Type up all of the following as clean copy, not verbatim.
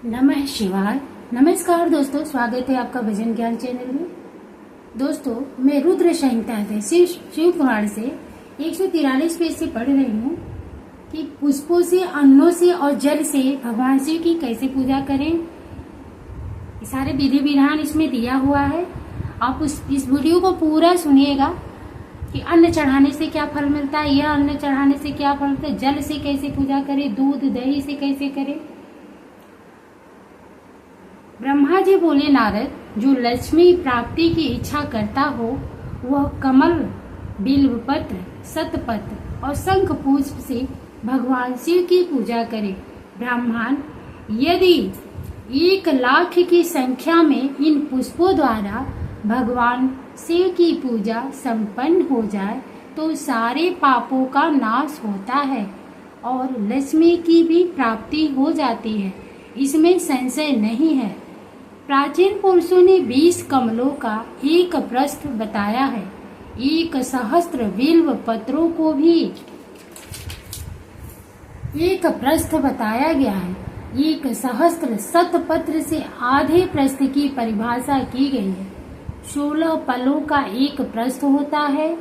नमः शिवाय। नमस्कार दोस्तों, स्वागत है आपका भजन ज्ञान चैनल में। दोस्तों, मैं रुद्र संहिता से शिव पुराण से 143 पेज से पढ़ रही हूँ कि पुष्पों से, अन्नों से और जल से भगवान शिव की कैसे पूजा करें। ये सारे विधि विधान इसमें दिया हुआ है। आप इस वीडियो को पूरा सुनिएगा कि अन्न चढ़ाने से क्या फल मिलता है, यह अन्न चढ़ाने से क्या फल मिलता है, जल से कैसे पूजा करें, दूध दही से कैसे करें। ब्रह्मा जी बोले, नारद, जो लक्ष्मी प्राप्ति की इच्छा करता हो वह कमल, बिल्वपत्र, सतपत्र और शंख पुष्प से भगवान शिव की पूजा करे। ब्राह्मण, यदि 1,00,000 की संख्या में इन पुष्पों द्वारा भगवान शिव की पूजा संपन्न हो जाए तो सारे पापों का नाश होता है और लक्ष्मी की भी प्राप्ति हो जाती है, इसमें संशय नहीं है। प्राचीन पुरुषों ने 20 कमलों का एक प्रस्थ बताया है। 1,000 बिल्व पत्रों को भी एक प्रस्थ बताया गया है। 1,000 सतपत्र से आधे प्रस्थ की परिभाषा की गई है। 16 पलों का एक प्रस्थ होता है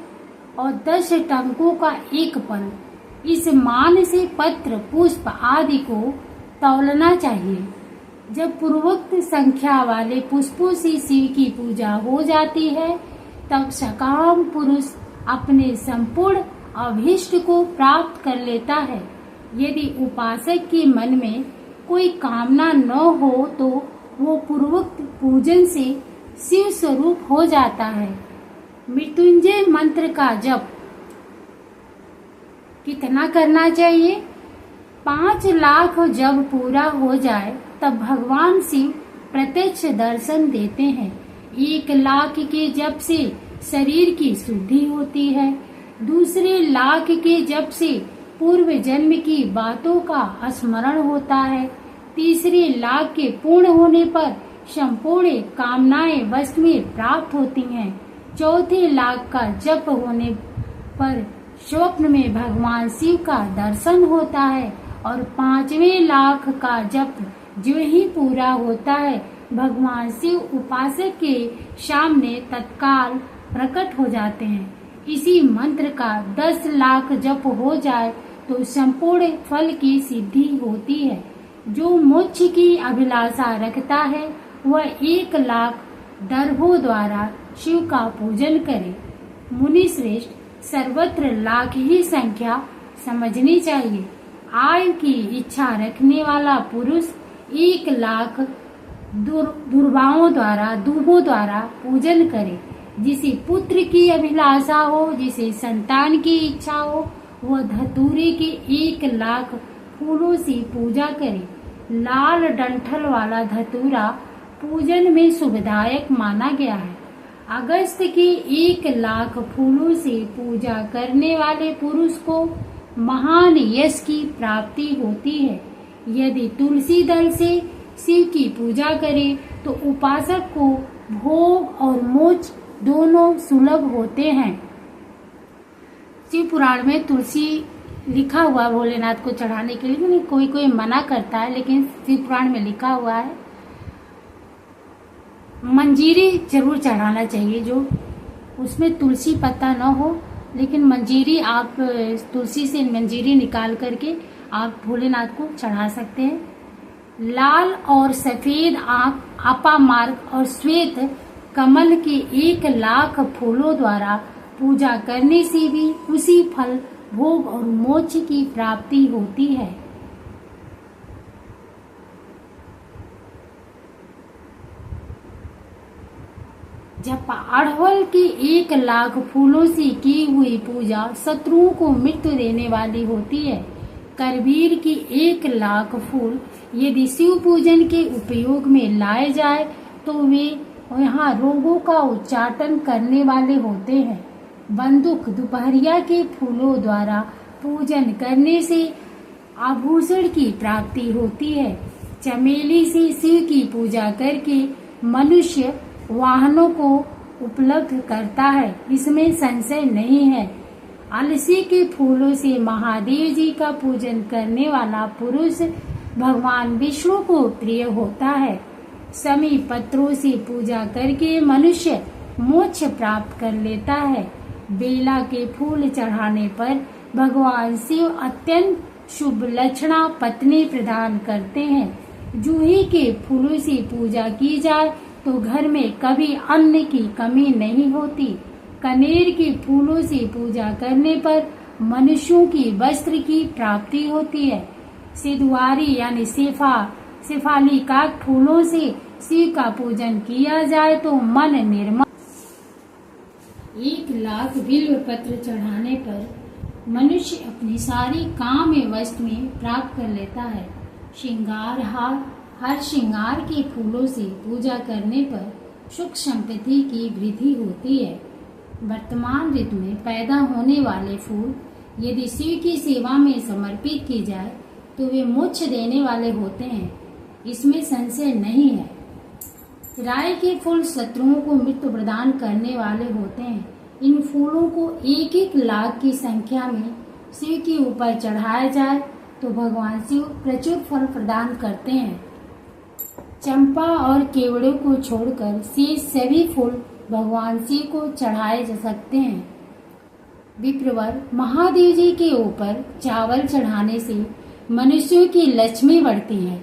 और 10 टंकों का एक पल। इस मान से पत्र, पुष्प आदि को तौलना चाहिए। जब पूर्वोक्त संख्या वाले पुष्पों से शिव की पूजा हो जाती है तब सकाम पुरुष अपने संपूर्ण अभीष्ट को प्राप्त कर लेता है। यदि उपासक के मन में कोई कामना न हो तो वो पूर्वोक्त पूजन से शिव स्वरूप हो जाता है। मृत्युंजय मंत्र का जप कितना करना चाहिए? 5 लाख जब पूरा हो जाए तब भगवान शिव प्रत्यक्ष दर्शन देते हैं। 1,00,000 के जप से शरीर की शुद्धि होती है। दूसरे लाख के जप से पूर्व जन्म की बातों का स्मरण होता है। तीसरे लाख के पूर्ण होने पर संपूर्ण कामनाएं वश में प्राप्त होती हैं। चौथे लाख का जप होने पर स्वप्न में भगवान शिव का दर्शन होता है और 5वें लाख का जप जो ही पूरा होता है भगवान शिव उपासक के सामने तत्काल प्रकट हो जाते हैं। इसी मंत्र का 10 लाख जप हो जाए तो संपूर्ण फल की सिद्धि होती है। जो मोक्ष की अभिलाषा रखता है वह 1,00,000 दर्भों द्वारा शिव का पूजन करे। मुनि श्रेष्ठ, सर्वत्र लाख ही संख्या समझनी चाहिए। आय की इच्छा रखने वाला पुरुष 1,00,000 दुर्वाओं द्वारा पूजन करे। जिसे पुत्र की अभिलाषा हो, जिसे संतान की इच्छा हो, वह धतूरे के 1,00,000 फूलों से पूजा करे। लाल डंठल वाला धतूरा पूजन में शुभदायक माना गया है। अगस्त के 1,00,000 फूलों से पूजा करने वाले पुरुष को महान यश की प्राप्ति होती है। यदि तुलसी दल से शिव की पूजा करे तो उपासक को भोग और मोक्ष दोनों सुलभ होते हैं। शिव पुराण में तुलसी लिखा हुआ भोलेनाथ को चढ़ाने के लिए, कोई कोई मना करता है, लेकिन शिव पुराण में लिखा हुआ है। मंजीरी जरूर चढ़ाना चाहिए, जो उसमें तुलसी पत्ता न हो, लेकिन मंजीरी आप तुलसी से मंजीरी निकाल करके आप भोलेनाथ को चढ़ा सकते हैं। लाल और सफेद आंख, अपामार्ग और श्वेत कमल के 1,00,000 फूलों द्वारा पूजा करने से भी उसी फल, भोग और मोक्ष की प्राप्ति होती है। जब अड़हुल के 1,00,000 फूलों से की हुई पूजा शत्रुओं को मृत्यु देने वाली होती है। करबीर की 1,00,000 फूल यदि शिव पूजन के उपयोग में लाए जाए तो वे यहाँ रोगों का उच्चाटन करने वाले होते हैं। बंदूक दोपहरिया के फूलों द्वारा पूजन करने से आभूषण की प्राप्ति होती है। चमेली से शिव की पूजा करके मनुष्य वाहनों को उपलब्ध करता है, इसमें संशय नहीं है। अलसी के फूलों से महादेव जी का पूजन करने वाला पुरुष भगवान विष्णु को प्रिय होता है। समी पत्रों से पूजा करके मनुष्य मोक्ष प्राप्त कर लेता है। बेला के फूल चढ़ाने पर भगवान शिव अत्यंत शुभ लक्षणा पत्नी प्रदान करते हैं। जूही के फूलों से पूजा की जाए तो घर में कभी अन्न की कमी नहीं होती। कनेर के फूलों से पूजा करने पर मनुष्यों की वस्त्र की प्राप्ति होती है। सिद्धवारी यानी शेफाली का फूलों से शिव का पूजन किया जाए तो मन निर्मल। 1,00,000 बिल्व पत्र चढ़ाने पर मनुष्य अपनी सारी काम्य वस्तुएं प्राप्त कर लेता है। हर श्रृंगार के फूलों से पूजा करने पर सुख संपत्ति की वृद्धि होती है। वर्तमान ऋतु में पैदा होने वाले फूल यदि शिव की सेवा में समर्पित की जाए तो वे मोक्ष देने वाले होते हैं, इसमें संशय नहीं है। राई के फूल शत्रुओं को मृत्यु प्रदान करने वाले होते हैं। इन फूलों को 1-1 लाख की संख्या में शिव के ऊपर चढ़ाया जाए तो भगवान शिव प्रचुर फल प्रदान करते हैं। चंपा और केवड़े को छोड़कर शेष सभी फूल भगवान शिव को चढ़ाए जा सकते हैं। विप्रवर, महादेव जी के ऊपर चावल चढ़ाने से मनुष्यों की लक्ष्मी बढ़ती है।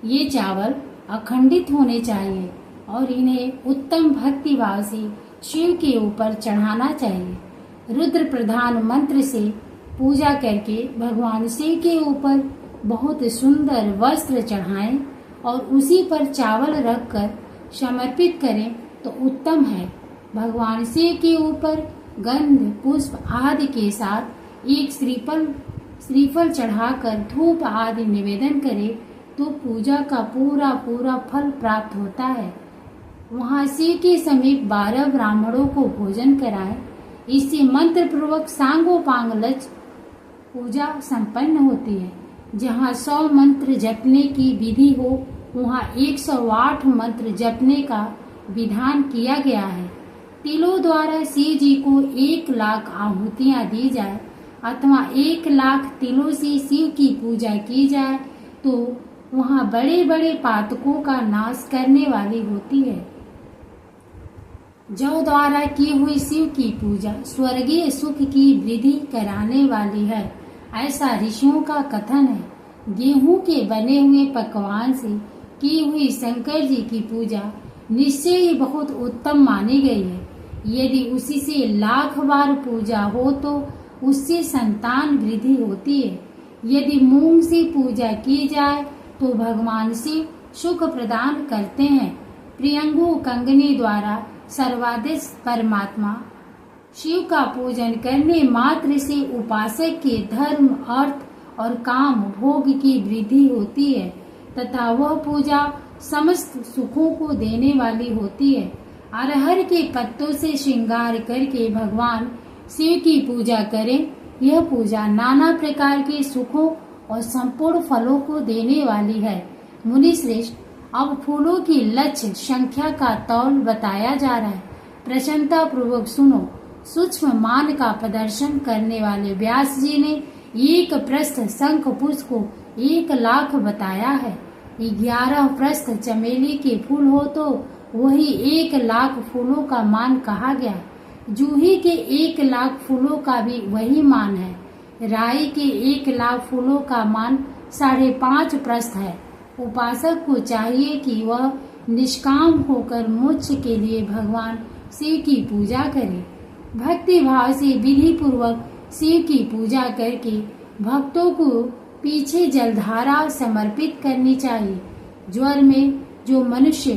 ये चावल अखंडित होने चाहिए और इन्हें उत्तम भक्ति भाव से शिव के ऊपर चढ़ाना चाहिए। रुद्र प्रधान मंत्र से पूजा करके भगवान शिव के ऊपर बहुत सुंदर वस्त्र चढ़ाएं और उसी पर चावल रखकर समर्पित करें तो उत्तम है। भगवान शिव के ऊपर गंध पुष्प आदि के साथ एक श्रीफल चढ़ाकर धूप आदि निवेदन करें तो पूजा का पूरा फल प्राप्त होता है। वहाँ शिव के समीप 12 ब्राह्मणों को भोजन कराएं। इससे मंत्र पूर्वक सांगोपांग पूजा संपन्न होती है। जहाँ 100 मंत्र जपने की विधि हो वहाँ 108 मंत्र जपने का विधान किया गया है। तिलों द्वारा शिव जी को 1,00,000 आहुतियाँ दी जाए अथवा 1,00,000 तिलों से शिव की पूजा की जाए तो वहाँ बड़े बड़े पातकों का नाश करने वाली होती है। जौ द्वारा की हुई शिव की पूजा स्वर्गीय सुख की वृद्धि कराने वाली है, ऐसा ऋषियों का कथन है। गेहूं के बने हुए पकवान से की हुई शंकर जी की पूजा निश्चय ही बहुत उत्तम मानी गई है। यदि उसी से 1,00,000 बार पूजा हो तो उससे संतान वृद्धि होती है। यदि मूंग से पूजा की जाए तो भगवान शिव सुख प्रदान करते हैं। प्रियंगु कंगनी द्वारा सर्वाधिक परमात्मा शिव का पूजन करने मात्र से उपासक के धर्म अर्थ और काम भोग की वृद्धि होती है तथा वह पूजा समस्त सुखों को देने वाली होती है। अरहर के पत्तों से श्रृंगार करके भगवान शिव की पूजा करें। यह पूजा नाना प्रकार के सुखों और संपूर्ण फलों को देने वाली है। मुनि श्रेष्ठ, अब फूलों की लक्ष्य संख्या का तौल बताया जा रहा है। प्रसन्नता पूर्वक सुनो। सूक्ष्म मान का प्रदर्शन करने वाले व्यास जी ने एक प्रस्थ शंख पुष्प को 1,00,000 बताया है। 11 प्रस्थ चमेली के फूल हो तो वही 1,00,000 फूलों का मान कहा गया है। जूही के 1,00,000 फूलों का भी वही मान है। राई के 1,00,000 फूलों का मान 5.5 प्रस्थ है। उपासक को चाहिए कि वह निष्काम होकर मोक्ष के लिए भगवान शिव की पूजा करे। भक्ति भाव से विधि पूर्वक शिव की पूजा करके भक्तों को पीछे जलधारा समर्पित करनी चाहिए। ज्वर में जो मनुष्य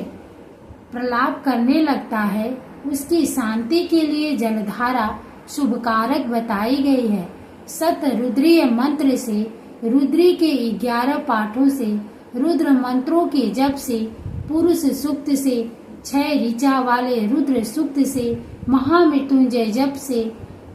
प्रलाप करने लगता है उसकी शांति के लिए जलधारा शुभकारक बताई गई है। सत रुद्रीय मंत्र से रुद्री के 11 पाठों से रुद्र मंत्रों के जप से पुरुष सूक्त से 6 ऋचा वाले रुद्र सूक्त से महामृत्युंजय जप से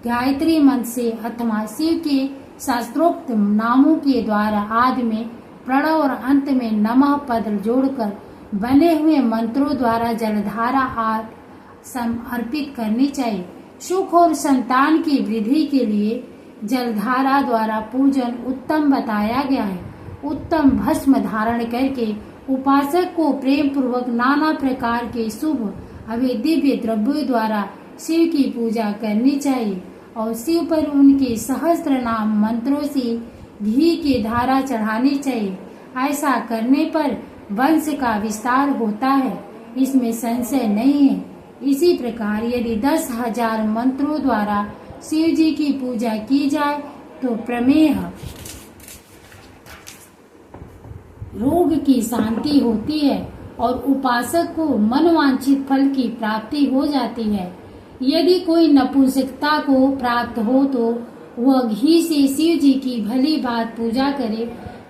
गायत्री मंत्र से अथवा शिव के शास्त्रोक्त नामों के द्वारा आदि में प्रणव और अंत में नमः पद जोड़कर बने हुए मंत्रों द्वारा जलधारा आदि समर्पित करनी चाहिए। सुख और संतान की वृद्धि के लिए जलधारा द्वारा पूजन उत्तम बताया गया है। उत्तम भस्म धारण करके उपासक को प्रेम पूर्वक नाना प्रकार के शुभ अभी दिव्य द्रव्यों द्वारा शिव की पूजा करनी चाहिए और शिव पर उनके सहस्त्र नाम मंत्रों से घी की धारा चढ़ानी चाहिए। ऐसा करने पर वंश का विस्तार होता है, इसमें संशय नहीं है। इसी प्रकार यदि 10,000 मंत्रों द्वारा शिव जी की पूजा की जाए तो प्रमेह रोग की शांति होती है और उपासक को मनवांछित फल की प्राप्ति हो जाती है। यदि कोई नपुंसकता को प्राप्त हो तो वह घी से शिव जी की भली भांति पूजा करे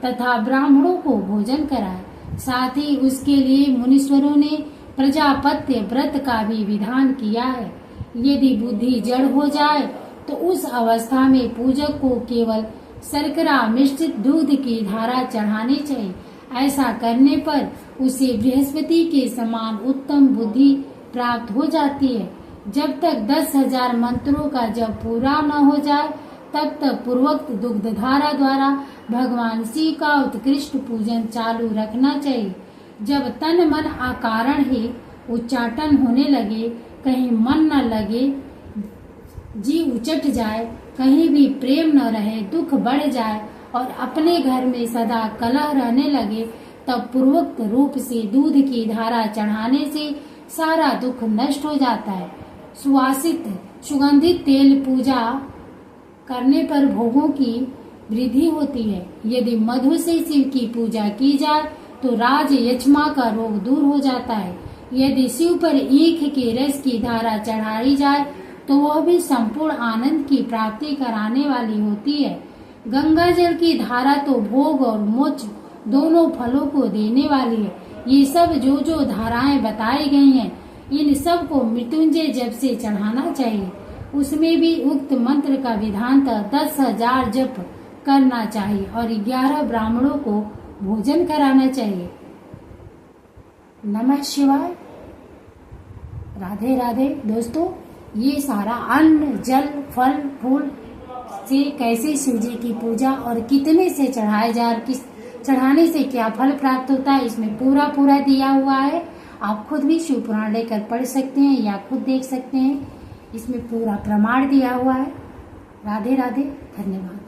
तथा ब्राह्मणों को भोजन कराए। साथ ही उसके लिए मुनीश्वरों ने प्रजापत्य व्रत का भी विधान किया है। यदि बुद्धि जड़ हो जाए तो उस अवस्था में पूजक को केवल शर्करा मिश्रित दूध की धारा चढ़ानी चाहिए। ऐसा करने पर उसे बृहस्पति के समान उत्तम बुद्धि प्राप्त हो जाती है। जब तक 10,000 मंत्रों का जप पूरा न हो जाए तब तक पूर्वोक्त दुग्ध धारा द्वारा भगवान शिव का उत्कृष्ट पूजन चालू रखना चाहिए। जब तन मन अकारण ही उच्चाटन होने लगे, कहीं मन न लगे, जी उचट जाए, कहीं भी प्रेम न रहे, दुख बढ़ जाए और अपने घर में सदा कलह रहने लगे, तब पूर्वोक्त रूप से दूध की धारा चढ़ाने से सारा दुख नष्ट हो जाता है। सुवासित सुगंधित तेल पूजा करने पर भोगों की वृद्धि होती है। यदि मधु से शिव की पूजा की जाए तो राज यक्ष्मा का रोग दूर हो जाता है। यदि शिव पर ईख के रस की धारा चढ़ाई जाए तो वह भी संपूर्ण आनंद की प्राप्ति कराने वाली होती है। गंगा जल की धारा तो भोग और मोक्ष दोनों फलों को देने वाली है। ये सब जो धाराएं बताई गई हैं, इन सब को मृत्युंजय जप से चढ़ाना चाहिए। उसमें भी उक्त मंत्र का विधान 10,000 जप करना चाहिए और 11 ब्राह्मणों को भोजन कराना चाहिए। नमः शिवाय। राधे राधे। दोस्तों, ये सारा अन्न जल फल फूल से कैसे शिव जी की पूजा और कितने से चढ़ाए जा, किस चढ़ाने से क्या फल प्राप्त होता है, इसमें पूरा दिया हुआ है। आप खुद भी शिव पुराण लेकर पढ़ सकते हैं या खुद देख सकते हैं, इसमें पूरा प्रमाण दिया हुआ है। राधे राधे। धन्यवाद।